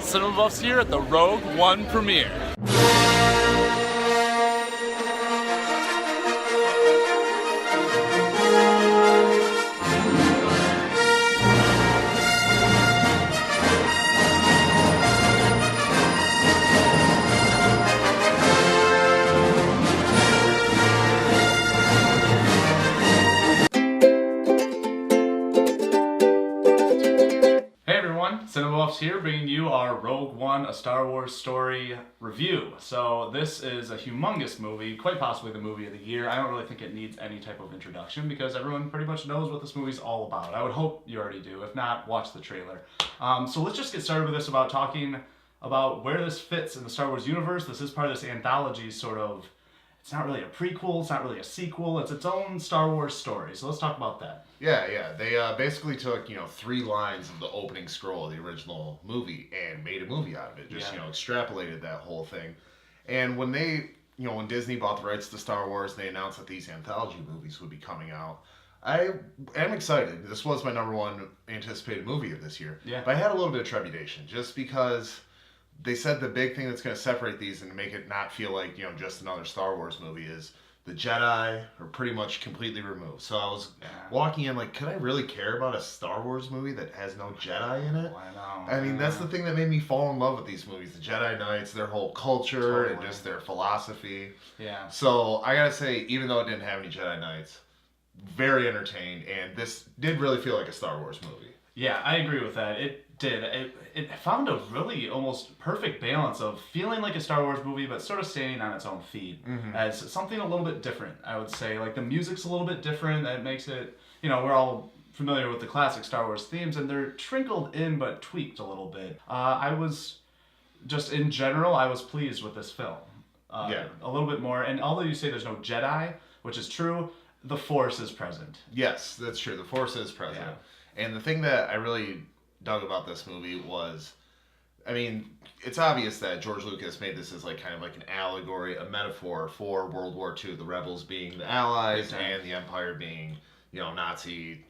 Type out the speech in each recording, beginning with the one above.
Cinema Buffs here at the Rogue One premiere. Cinema Buffs here, bringing you our Rogue One, a Star Wars story review. So this is a humongous movie, quite possibly the movie of the year. I don't really think it needs any type of introduction because everyone pretty much knows what this movie's all about. I would hope you already do. If not, watch the trailer. So let's just get started with this about talking about where this fits in the Star Wars universe. This is part of this anthology sort of. It's not really a prequel, it's not really a sequel, it's its own Star Wars story. So let's talk about that. Yeah. They basically took, 3 lines of the opening scroll of the original movie and made a movie out of it. Just, extrapolated that whole thing. And when they, when Disney bought the rights to Star Wars, they announced that these anthology movies would be coming out. I am excited. This was my number one anticipated movie of this year. Yeah. But I had a little bit of trepidation just because they said the big thing that's going to separate these and make it not feel like, just another Star Wars movie is the Jedi are pretty much completely removed. So I was walking in like, could I really care about a Star Wars movie that has no Jedi in it? I know. I mean, that's the thing that made me fall in love with these movies. The Jedi Knights, their whole culture, and just their philosophy. Yeah. So I gotta say, even though it didn't have any Jedi Knights, very entertained, and this did really feel like a Star Wars movie. Yeah, I agree with that. It did. It found a really almost perfect balance of feeling like a Star Wars movie, but sort of standing on its own feet as something a little bit different, I would say. Like, the music's a little bit different. That makes it, we're all familiar with the classic Star Wars themes, and they're trickled in but tweaked a little bit. I was pleased with this film. A little bit more. And although you say there's no Jedi, which is true, the Force is present. Yes, that's true. The Force is present. Yeah. And the thing that I really dug about this movie was, it's obvious that George Lucas made this as kind of like an allegory, a metaphor for World War II, the rebels being the Allies and the Empire being, Nazi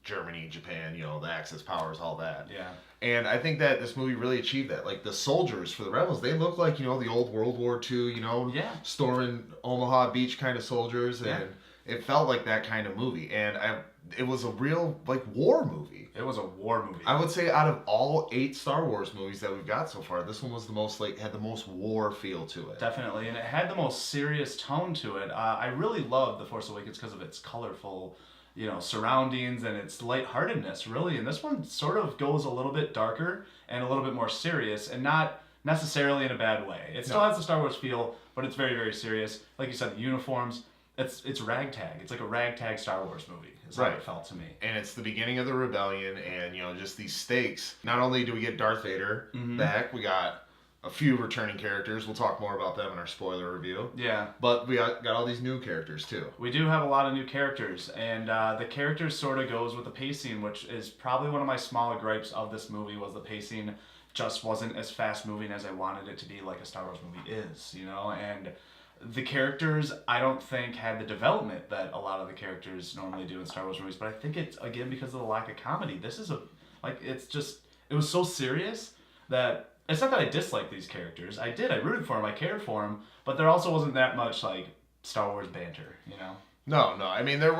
Germany, Japan, the Axis powers, all that. Yeah. And I think that this movie really achieved that. Like, the soldiers for the rebels, they look like, the old World War II, storming Omaha Beach kind of soldiers, and it felt like that kind of movie. And it was a real, war movie. It was a war movie. I would say out of all 8 Star Wars movies that we've got so far, this one was the most, had the most war feel to it. Definitely, and it had the most serious tone to it. I really loved The Force Awakens because of its colorful, surroundings and its lightheartedness, really. And this one sort of goes a little bit darker and a little bit more serious, and not necessarily in a bad way. It still has the Star Wars feel, but it's very, very serious. Like you said, the uniforms, it's ragtag. It's like a ragtag Star Wars movie. Is how it felt to me. And it's the beginning of the rebellion, and just these stakes. Not only do we get Darth Vader back, we got a few returning characters. We'll talk more about them in our spoiler review. Yeah. But we got all these new characters too. We do have a lot of new characters, and the characters sort of goes with the pacing, which is probably one of my smaller gripes of this movie. Was the pacing just wasn't as fast moving as I wanted it to be, like a Star Wars movie is, and the characters, I don't think, had the development that a lot of the characters normally do in Star Wars movies, but I think it's, again, because of the lack of comedy. This is it was so serious that, it's not that I dislike these characters. I rooted for them, I cared for them, but there also wasn't that much, Star Wars banter, No, there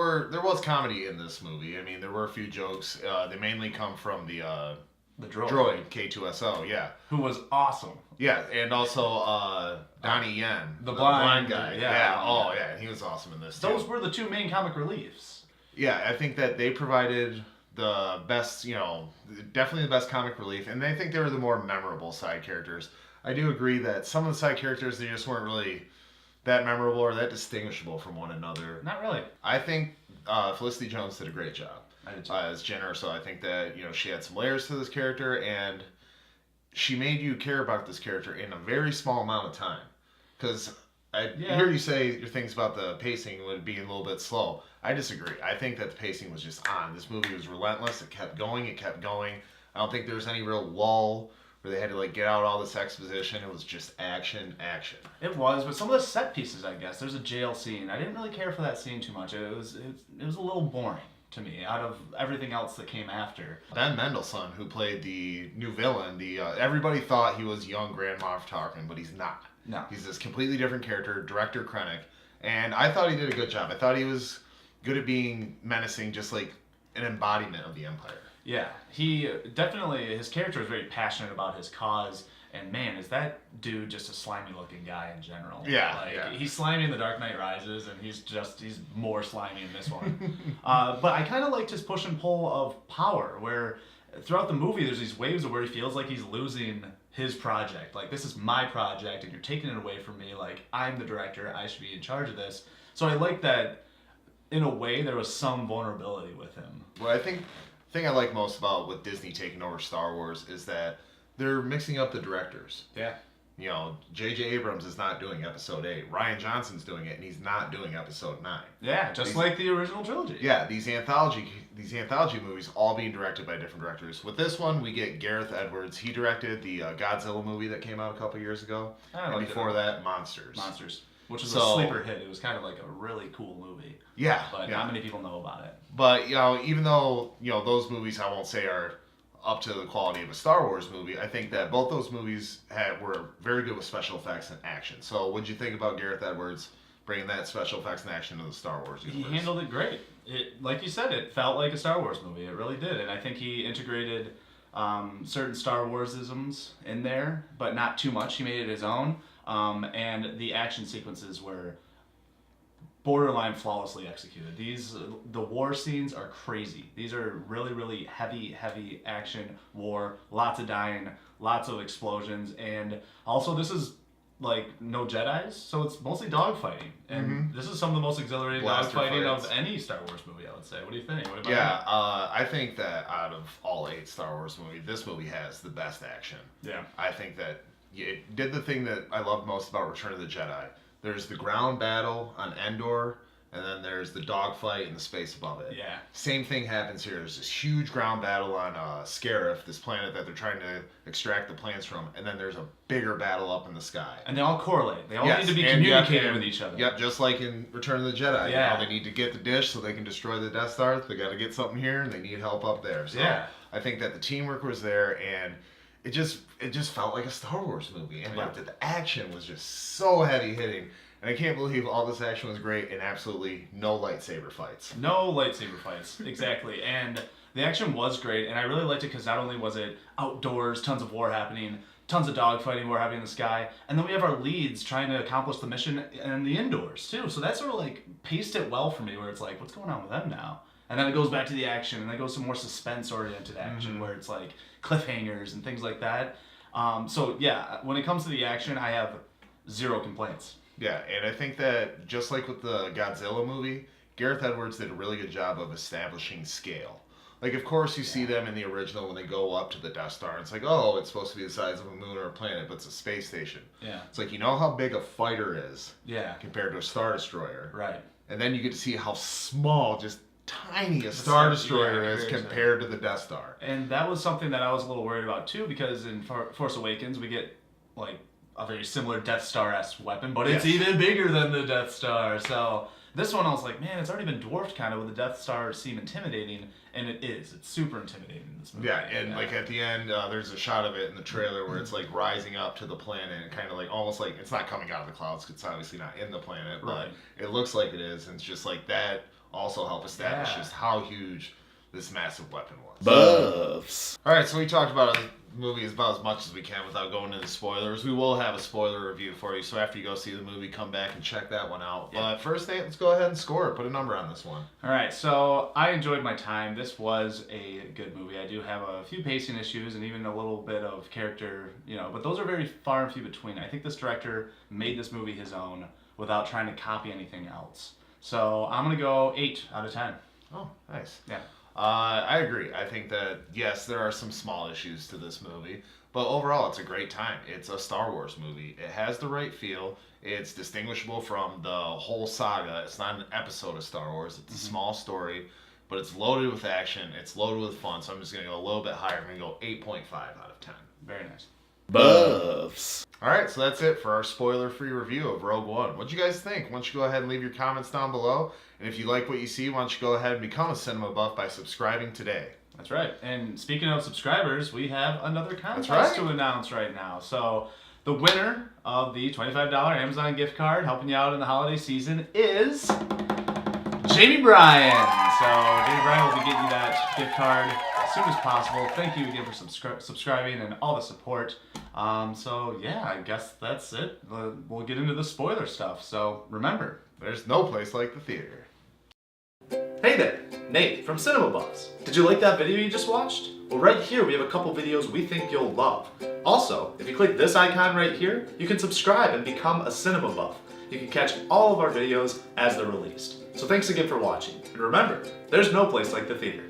was comedy in this movie. There were a few jokes. They mainly come from the droid, K2SO, who was awesome. Yeah, and also Donnie Yen, the blind guy. He was awesome in this too. Those were the 2 main comic reliefs. Yeah, I think that they provided the best, definitely the best comic relief, and I think they were the more memorable side characters. I do agree that some of the side characters, they just weren't really that memorable or that distinguishable from one another. Not really. I think Felicity Jones did a great job as Jyn Erso. I think that, she had some layers to this character, and she made you care about this character in a very small amount of time. Because I hear you say your things about the pacing would be a little bit slow. I disagree. I think that the pacing was just on. This movie was relentless. It kept going. I don't think there was any real lull where they had to get out all this exposition. It was just action. It was, but some of the set pieces, I guess. There's a jail scene. I didn't really care for that scene too much. It was a little boring to me out of everything else that came after. Ben Mendelsohn, who played the new villain, everybody thought he was young Grand Moff Tarkin, but he's not. No. He's this completely different character, Director Krennic, and I thought he did a good job. I thought he was good at being menacing, just like an embodiment of the Empire. Yeah, he definitely, his character is very passionate about his cause, and man, is that dude just a slimy looking guy in general. Yeah, like, yeah. He's slimy in The Dark Knight Rises, and he's more slimy in this one. But I kind of liked his push and pull of power, where throughout the movie there's these waves of where he feels like he's losing his project. Like, this is my project, and you're taking it away from me. Like, I'm the director, I should be in charge of this. So I like that, in a way, there was some vulnerability with him. Well, I think the thing I like most about with Disney taking over Star Wars is that they're mixing up the directors. Yeah. You know, J.J. Abrams is not doing Episode 8. Rian Johnson's doing it, and he's not doing Episode 9. Yeah, just like the original trilogy. Yeah, these anthology movies all being directed by different directors. With this one, we get Gareth Edwards. He directed the Godzilla movie that came out a couple years ago. And before that, Monsters. Which was a sleeper hit. It was kind of like a really cool movie. Yeah. But not many people know about it. But, you know, even though, you know, those movies I won't say are up to the quality of a Star Wars movie, I think that both those movies were very good with special effects and action. So what did you think about Gareth Edwards bringing that special effects and action to the Star Wars universe? He handled it great. It, like you said, it felt like a Star Wars movie. It really did. And I think he integrated certain Star Wars-isms in there, but not too much. He made it his own. And the action sequences were borderline flawlessly executed. The war scenes are crazy. These are really, really heavy action war, lots of dying, lots of explosions, and also this is like no Jedis, so it's mostly dogfighting. And this is some of the most exhilarating dogfighting of any Star Wars movie, I would say. What do you think? What about I think that out of all 8 Star Wars movies, this movie has the best action. Yeah. I think that it did the thing that I loved most about Return of the Jedi. There's the ground battle on Endor, and then there's the dogfight in the space above it. Yeah. Same thing happens here. There's this huge ground battle on Scarif, this planet that they're trying to extract the plants from, and then there's a bigger battle up in the sky. And they all correlate. They all need to be communicating with each other. Yep, just like in Return of the Jedi. Yeah. You know, they need to get the dish so they can destroy the Death Star. They got to get something here, and they need help up there. So yeah. I think that the teamwork was there, and it just felt like a Star Wars movie. And like the action was just so heavy hitting. And I can't believe all this action was great and absolutely no lightsaber fights. No lightsaber fights, exactly. And the action was great, and I really liked it because not only was it outdoors, tons of war happening, tons of dogfighting, war happening in the sky, and then we have our leads trying to accomplish the mission in the indoors too. So that sort of like paced it well for me, where it's like, what's going on with them now? And then it goes back to the action, and then it goes to more suspense-oriented action, where it's like cliffhangers and things like that. So yeah, when it comes to the action, I have zero complaints. Yeah, and I think that just like with the Godzilla movie, Gareth Edwards did a really good job of establishing scale. Like, of course, you see them in the original when they go up to the Death Star, and it's like, oh, it's supposed to be the size of a moon or a planet, but it's a space station. Yeah. It's like, you know how big a fighter is compared to a Star Destroyer. Right. And then you get to see how small, just tiny a Star Destroyer is compared to the Death Star. And that was something that I was a little worried about, too, because in Force Awakens, we get, like, a very similar Death Star-esque weapon, but it's even bigger than the Death Star. So this one I was like, man, it's already been dwarfed kind of, with the Death Star seem intimidating, and it is. It's super intimidating in this movie. Yeah, and like at the end, there's a shot of it in the trailer where it's like rising up to the planet, and kind of like almost like it's not coming out of the clouds because it's obviously not in the planet, but it looks like it is, and it's just like that also helped establish just how huge this massive weapon was. Buffs. All right, so we talked about the movie about as much as we can without going into spoilers. We will have a spoiler review for you, so after you go see the movie, come back and check that one out. But first, let's go ahead and score it. Put a number on this one. All right, so I enjoyed my time. This was a good movie. I do have a few pacing issues and even a little bit of character, but those are very far and few between. I think this director made this movie his own without trying to copy anything else. So I'm going to go 8 out of 10. Oh, nice. Yeah. I agree. I think that, yes, there are some small issues to this movie, but overall, it's a great time. It's a Star Wars movie. It has the right feel. It's distinguishable from the whole saga. It's not an episode of Star Wars. It's a small story, but it's loaded with action. It's loaded with fun, so I'm just going to go a little bit higher. I'm going to go 8.5 out of 10. Very nice. buffs. Alright, so that's it for our spoiler-free review of Rogue One. What'd you guys think? Why don't you go ahead and leave your comments down below? And if you like what you see, why don't you go ahead and become a cinema buff by subscribing today. That's right. And speaking of subscribers, we have another contest to announce right now. So the winner of the $25 Amazon gift card helping you out in the holiday season is Jamie Bryan. So Jamie Bryan will be getting you that gift card as soon as possible. Thank you again for subscribing and all the support. So yeah, I guess that's it. We'll get into the spoiler stuff. So remember, there's no place like the theater. Hey there, Nate from Cinema Buffs. Did you like that video you just watched? Well, right here we have a couple videos we think you'll love. Also, if you click this icon right here, you can subscribe and become a Cinema Buff. You can catch all of our videos as they're released. So thanks again for watching. And remember, there's no place like the theater.